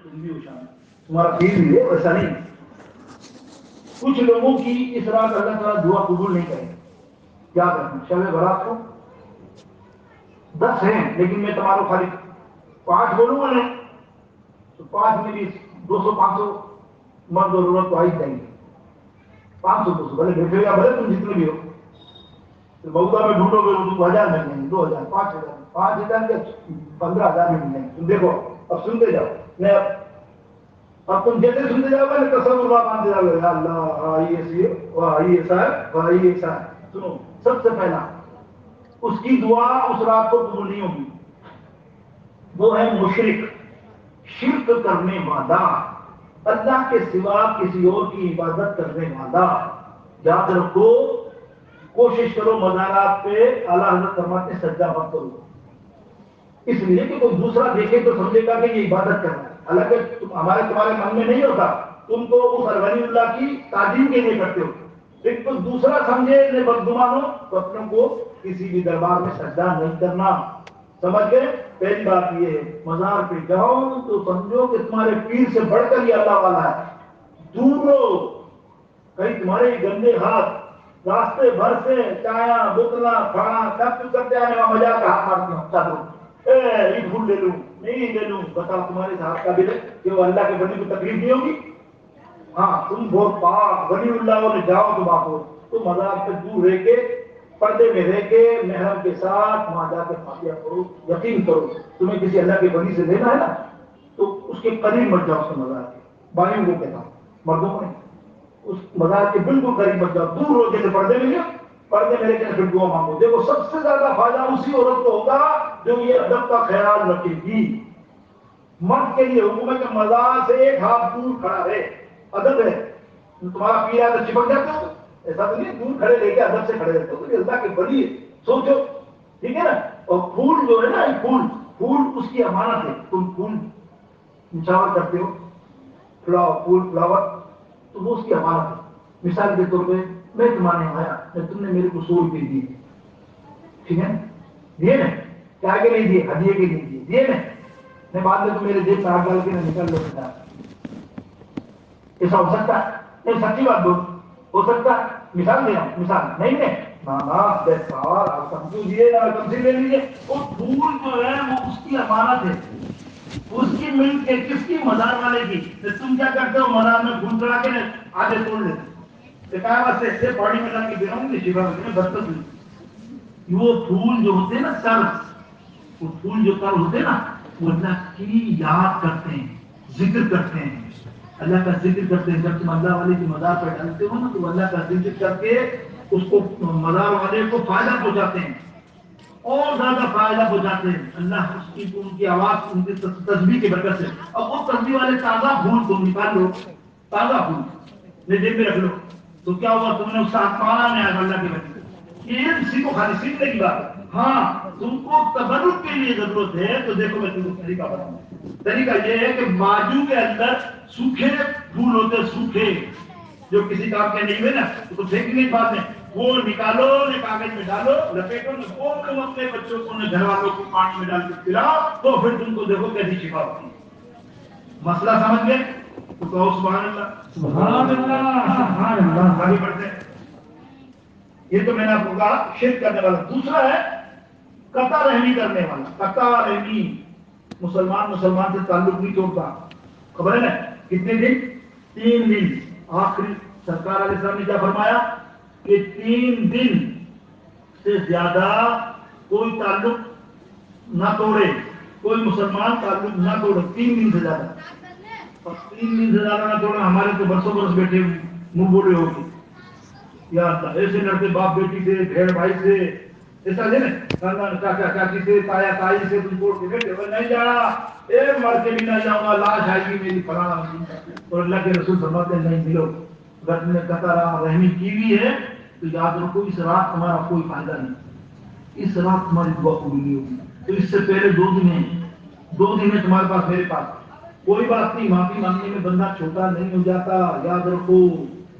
تم بھی ہوشیار تمہارا پیر بھی ہے ویسا نہیں. کچھ لوگوں کی اس رات اللہ تعالیٰ دعا قبول نہیں کرے. یاد رکھنا شب برات کو 10 ہیں لیکن میں تمہارا خالی 5 بولوں گا نہیں تو 5 میں بھی 200-500 مرد اور عورت تو آ ہی جائیں گے. 500-200 بھلے بیٹھے یا بھلے تم جتنے بھی ہو. تو بہتا میں ڈھونڈو گے تو 1000 مل جائیں گے, 2000, 5000 کے 15,000 میں مل جائیں گے. تم دیکھو اب سنتے جاؤ. میں اب تم جیسے سنتے جاؤ گے نا تصور باندھتے جاؤ گے. یا اللہ آئی ایسا ہے. سنو سب سے پہلا اس کی دعا اس رات کو قبول نہیں ہوگی. وہ ہے مشرک, شرک کرنے والا, اللہ کے سوا کسی اور کی عبادت کرنے والا. یاد رکھو کوشش کرو مزارات پہ اعلیٰ حضرت فرماتے ہیں سجدہ مت کرو, اس لیے کہ کوئی دوسرا دیکھے تو سمجھے گا کہ یہ عبادت کرنا ہے. حالانکہ تمہارے من میں نہیں ہوتا, تم تو اس ولی اللہ کی تعظیم کے لیے کرتے ہو. لیکن کوئی دوسرا سمجھے بدگمان ہو تو اپنوں کو کسی بھی دربار میں سجدہ نہیں کرنا. سمجھ گئے؟ پہلی بات یہ ہے مزار پہ جاؤ تو سمجھو کہ تمہارے پیر سے بڑھ کر یہ اللہ والا ہے. دور رہو, کہیں تمہارے گندے ہاتھ راستے بھر سے چایا بتلا کھانا سب کچھ کرتے آنے وہاں مزار کا ہاتھ مارتے ہو. چلو یہ پھول لے لوں نہیں لے لوں, بتاؤ تمہارے ہاتھ کا دل ہے کہ وہ اللہ کے بندے کو تکلیف نہیں ہوگی. ہاں تم بہت پاک ولی اللہ والے جاؤ تو بات ہو. تو مزار سے دور رہ کے پردے میں رہ کے محرم کے ساتھ وہاں جا کے فاتحہ کرو. یقین کرو تمہیں کسی اللہ کے ولی سے لینا ہے نا تو اس کے قریب مت جاؤ. اس کے مزار کے بھائیوں کو کہتا ہوں, مردوں کو نہیں, اس مزار کے بالکل قریب مت جاؤ. دور ہو جیسے پردے میں گیا پردے میں رہ کے پھر دعا مانگو. دیکھو سب سے زیادہ فائدہ اسی عورت کو ہوگا جو یہ ادب کا خیال رکھے گی. مرد کے لیے حکم ہے کہ مزار سے 1 ہاتھ دور کھڑا رہے. ادب ہے. تمہارا پیر آتا چپک جاتا ہو ایسا تو نہیں, دور کھڑے رہ کے ادب سے کھڑے رہتے ہو. تو اللہ کے بڑی سوچو, ٹھیک ہے نا. اور پھول جو ہے نا پھول اس کی امانت ہے. تم پھول نچھاور کرتے ہو فلاور تو وہ اس کی امانت ہے. مثال کے طور پہ میں تمہارے یہاں آیا, تم نے میرے کو 100 روپئے دیے, ٹھیک ہے دیے نا, کیا کے نہیں دیے, ہدیے کے نہیں دیے نا. میں بعد میں تو میرے جیب میں ہاتھ ڈال کے نکل لیتا. ایسا ہو سکتا ہے؟ نہیں, سچی بات بول, ہو سکتا ہے. مثال دے رہا ہوں, مثال نہیں ہے آپ سمجھیے نا, کم سے لے لیجیے. وہ پھول جو ہے وہ اس کی امانت ہے. اس کی ملک ہے, کس کی, مزار والے کی. تم کیا کرتے ہو مزار میں پھول چڑھا کے آگے توڑ لیتے. ایسے پانی میں لا کے دے رہا ہوں شفا میں برکت ہوئی. وہ پھول جو ہوتے ہیں نا سر, وہ پھول جو سر ہوتے ہیں نا وہ اللہ کی یاد کرتے ہیں, ذکر کرتے ہیں, اللہ کا ذکر کرتے ہیں. جب تم اللہ والے کی مزار پہ ڈالتے ہو نا تو اللہ کا ذکر کر کے اس کو مزار والے کو فائدہ پہنچاتے ہیں, اور زیادہ فائدہ پہنچاتے ہیں. اللہ ان کی آواز, ان کی تسبیح کی برکت سے. اب وہ تسبیح والے تازہ پھول تم نکال لو, تازہ پھول میرے جیب میں رکھ لو, تو کیا ہوا, تم نے اس کا آسمانہ میں آیا اللہ کے بچے. یہ کسی کو خالی سیکھنے کی بات ہے. ہاں تم کو تبرک کے لیے ضرورت ہے تو دیکھو میں تم کو طریقہ بتاؤں. طریقہ یہ ہے کہ باجو کے اندر سوکھے پھول ہوتے, سوکھے جو کسی کام کے نہیں ہوئے نا تو پھینکنے کی بات ہے, وہ نکالو, کاغذ میں ڈالو, لپیٹو, وہ تم اپنے بچوں کو گھر والوں کو پانی میں ڈال کے پلاؤ, تو پھر تم کو دیکھو کیسی شفا ہوتی ہے. مسئلہ سمجھ گئے تو کہو سبحان اللہ. سبحان اللہ, سبحان اللہ. آگے بڑھتے ہیں. یہ تو میں نے آپ کو کہا شرک کرنے والا. دوسرا ہے قطع رحمی کرنے والا. قطع رحمی, مسلمان سے تعلق نہیں توڑتا. خبر ہے نا کتنے دن؟ 3 دن. آخری سرکار علیہ السلام نے کیا فرمایا کہ 3 دن سے زیادہ کوئی تعلق نہ توڑے, کوئی مسلمان تعلق نہ توڑے 3 دن سے زیادہ. 3 دن سے زیادہ نہ توڑے. ہمارے تو برسوں برس بیٹھے منہ بولے ہوگی, یا اللہ ایسے لڑتے باپ بیٹی سے, بہن بھائی سے, ایسا ہے نا, چاچا چاچی سے, تایا تائی سے تم چھوڑ کے بیٹھے نہیں جانا, مر کے بھی نہ جاؤں گا, لاش آئے گی میری فلانا. اور اللہ کے رسول فرماتے ہیں نہیں ملو. اگر تم نے قطع رحمی کی ہوئی ہے تو یاد رکھو اس رات تمہارا کوئی فائدہ نہیں, اس رات تمہاری دعا قبول نہیں ہوگی. تو اس سے پہلے 2 دن ہیں, 2 دن ہے تمہارے پاس, میرے پاس. کوئی بات نہیں, معافی مانگنے میں بندہ چھوٹا نہیں ہو جاتا. یاد رکھو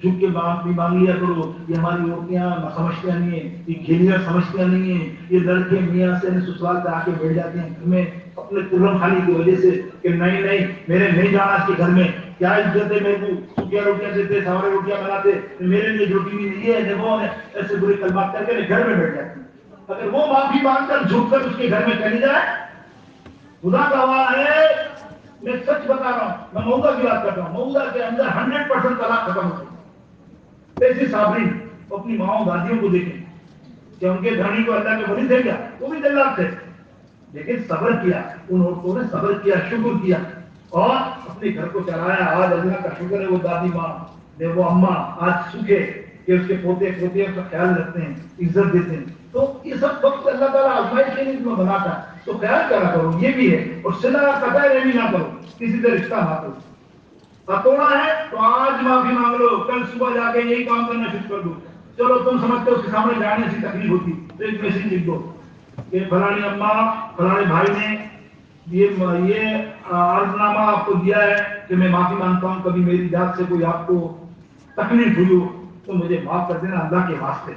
جھک کے معافی مانگ لیا کرو. یہ ہماری عورتیں سمجھتی نہیں ہیں, یہ کھیلیاں سمجھتی نہیں ہیں, یہ لڑکے میاں سے سسرال سے آ کے بیٹھ جاتے ہیں گھر میں, اپنے ترم خانی کی وجہ سے کہ نہیں میرے نہیں جانا اس کے گھر میں، کیا عزت ہے، میرے کو سوکھیا روٹیاں دیتے، سوارے روٹیاں بناتے، میرے لیے روٹی بھی نہیں ہے، دیکھو ایسے برے کلمات کر کے گھر میں بیٹھ جاتے. اگر وہ معافی مانگ کر جھک کر اس کے گھر میں چلی جائے، خدا گواہ ہے، میں سچ بتا رہا ہوں، میں مودا کی بات کرتا ہوں، مودا کے اندر 100% طلاق ختم ہو گئی. ایسی صابرین اپنی ماؤں دادیوں کو دیکھیں کہ ان کے دھانی کو اللہ کے ولی تھے کیا، وہ بھی جلاد تھے، لیکن صبر کیا، ان عورتوں نے صبر کیا، شکر کیا اور اپنے گھر کو چلایا. آج اللہ کا شکر ہے وہ دادی ماں نے، وہ اماں آج سکھے کہ اس کے پوتے پوتیوں کا خیال رکھتے ہیں، عزت دیتے ہیں. تو یہ سب وقت اللہ تعالیٰ آزمائش کے لیے تمہیں بناتا ہے، تو خیال کرا کرو، یہ بھی ہے. اور صلہ قطع رحمی نہ کرو، کسی سے رشتہ نہ کرو. توڑا ہے تو آج معافی مانگ لو، کل صبح جا کے یہی کام کرنا شروع کر دو. چلو تم سمجھتے ہو اس کے سامنے جانے سے تکلیف ہوتی تو ایک میسج لکھ دو کہ فلانی اماں فلانے بھائی نے یہ عرض نامہ آپ کو دیا ہے کہ میں معافی مانگتا ہوں، کبھی میری ذات سے کوئی آپ کو تکلیف ہوئی ہو تو مجھے معاف کر دینا اللہ کے واسطے،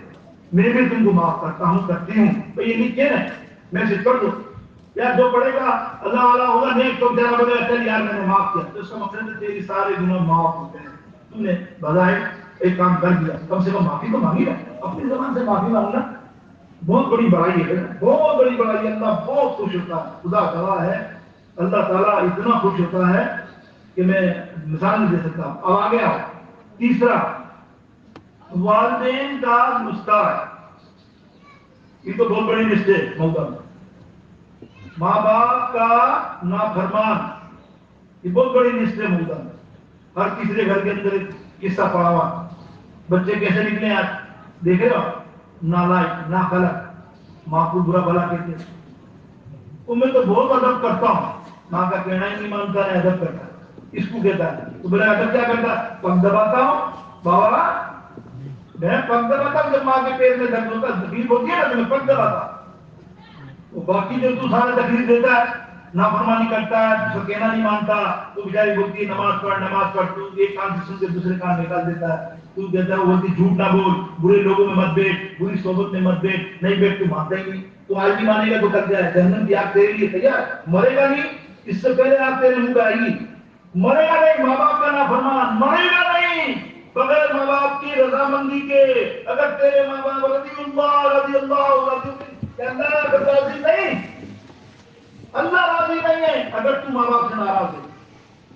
میں بھی تم کو معاف کرتا ہوں، کرتی ہوں. تو یہ لکھے نا میسج کر دو. یا جو پڑھے گا اللہ والا ہوگا نیک تو بیچارہ بولے گا چل یار میں نے معاف کیا، تو اس کا مطلب ہے تیری سارے گناہ معاف ہوتے ہیں. تم نے بظاہر ایک کام کر دیا، کم سے کم معافی تو مانگی نا. اپنی زبان سے معافی مانگنا بہت بڑی بڑائی ہے، بہت بڑی بڑائی ہے. اللہ بہت خوش ہوتا ہے، خدا گواہ ہے، اللہ تعالیٰ اتنا خوش ہوتا ہے کہ میں مثال نہیں دے سکتا. اب آگے آؤ. تیسرا، والدین کا مستعار، یہ تو بہت بڑی مسٹیک موقع میں. ماں باپ کا نافرمان، یہ بہت بڑی مسٹیک موقع میں. ہر تیسرے گھر کے اندر قصہ پڑا ہوا، بچے کیسے نکلے آج دیکھ رہے ہو، نالائق ناخلق، ماں کو برا بھلا کہتے ہیں. تو میں تو بہت ادب کرتا ہوں، ماں کا کہنا ہی نہیں مانتا ہے، ادب کرتا ہے. اس کو کہتا ہے تو بولے ادب کیا کرتا ہے، پگ دباتا ہوں بابا، میں پگ دباتا ہوں. جب ماں کے پیر میں درد ہوتا ہے تکلیف ہوتی ہے نا تو میں پگ دباتا ہوں. باقی جو تو سارا تکلیف دیتا ہے، نافرمانی کرتا ہے، تو کہنا نہیں مانتا، تو بیچاری بولتی ہے نماز پڑھ، تو ایک کان سے سن کے دوسرے کان نکال دیتا ہے. تو کہتا ہے وہ بولتی جھوٹ نہ بول، برے لوگوں میں مت بیٹھ، بری صحبت میں مت بیٹھ، نہیں بیٹھ تو مانتا ہی نہیں. تو آج بھی مانے گا تو کر جائے جہنم کی آگ تیرے لیے تیار، مرے گا نہیں، اس سے پہلے آگ تیرے منہ پہ آئے گی. مرے گا نہیں، ماں باپ کا نافرمان مرے گا نہیں بغیر ماں باپ کی رضامندی کے. اگر تیرے ماں باپ رضی اللہ راضی نہیں، اللہ راضی نہیں ہے. اگر تو ماں باپ سے ناراض ہے،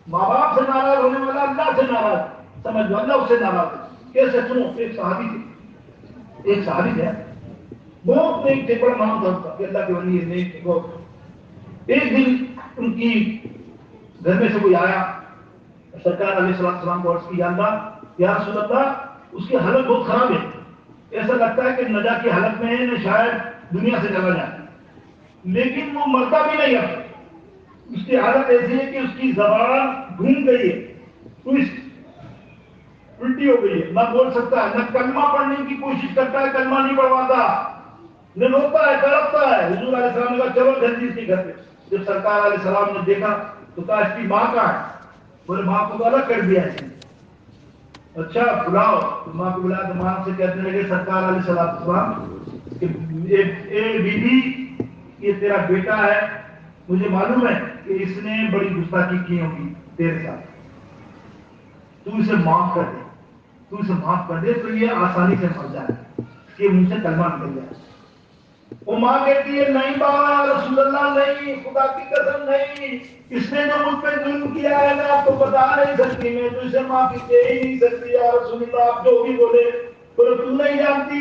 ماں باپ سے ناراض ہونے والا اللہ سے ناراض، سمجھ لو اللہ اس سے ناراض ہے. کیسے سنو، ایک صحابی تھے، بہت نیک تھے، بڑا نام تھا ان کا کہ اللہ کے ولی نیک تھے بہت. ایک دن ان کی گھر میں سے کوئی آیا، سرکار علیہ السلام کو عرض کی، یا اللہ یا رسول اللہ اس کی حالت بہت خراب ہے، ایسا لگتا ہے کہ نجا کی حالت میں ہے، نہ شاید دنیا سے چلا جائے، لیکن وہ مرتا بھی نہیں ہے. اس کی حالت ایسی ہے کہ اس کی زبان گھوم گئی ہے، ٹویسٹ الٹی ہو گئی ہے، نہ بول سکتا ہے، نہ کلمہ پڑھنے کی کوشش کرتا ہے، کلمہ نہیں پڑھواتا، نہ روتا ہے تڑپتا ہے. حضور علیہ السلام نے کہا چلو جلدی اس کے گھر پہ. جب سرکار علیہ السلام نے دیکھا تو کہا اس کی ماں کہاں ہے؟ بولے ماں کو تو الگ کر دیا اس نے. اچھا بلاؤ. تو ماں کو بلایا تو ماں سے کہنے لگے سرکار علیہ السلام کہ اے بی بی، یہ تیرا بیٹا ہے، مجھے معلوم ہے کہ اس نے بڑی گستاخی کی ہوگی تیرے ساتھ، تو اسے معاف کر دے، تو اسے معاف کر دے تو یہ آسانی سے مر جائے، اس کے منہ سے کلمہ نکل جائے. وہ ماں کہتی ہے نہیں بابا یا رسول اللہ نہیں، خدا کی قسم نہیں، اس نے جو مجھ پہ ظلم کیا ہے میں آپ کو بتا نہیں سکتی، میں تو اسے معافی دے ہی نہیں سکتی یا رسول اللہ. آپ جو بھی بولے تو نہیں جانتی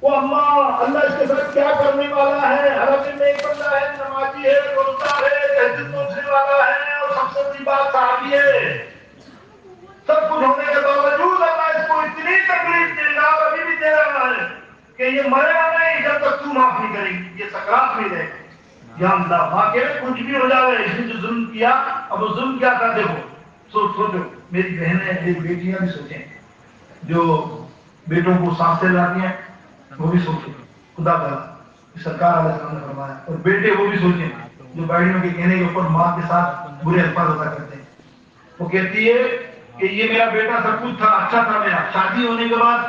وہ اماں اللہ اس کے ساتھ کیا کرنے والا ہے. حالانکہ میں ایک بندہ ہے، نمازی ہے، روزہ ہے، تہجد پڑھنے والا ہے، اور سب سے بڑی بات صحابی ہے. سب کچھ ہونے کے باوجود اللہ اس کو اتنی تکلیف دے گا اور ابھی بھی دے رہا ہے کہ یہ مرے گا نہیں جب تک تو معاف نہیں کرے گی، یہ سکرات میں رہے گا. یا اللہ ماں کے کچھ بھی ہو جائے، اس نے جو ظلم کیا، اب وہ ظلم کیا تھا دیکھو، سوچو میری بہنیں میری بیٹیاں بھی سوچیں، جو بیٹوں کو سانس سے لاتی ہیں وہ بھی سوچیں، خدا بھلا سرکار علیہ السلام نے فرمایا. اور بیٹے وہ بھی سوچیں جو بھائیوں کے کہنے کے اوپر ماں کے ساتھ برے الفاظ ہوتا کرتے ہیں. وہ کہتی ہے کہ یہ میرا بیٹا سب کچھ تھا، اچھا تھا، میرا شادی ہونے کے بعد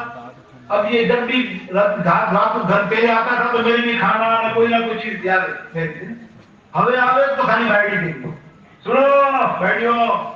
اب یہ جب بھی رات کو گھر پہ آتا تھا تو میرے لیے کھانا نہ کوئی چیز تیار ہے. હવે આવે તો ખાલી બાયડી દેવી સુનો બાયડીઓ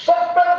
70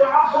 400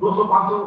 200-500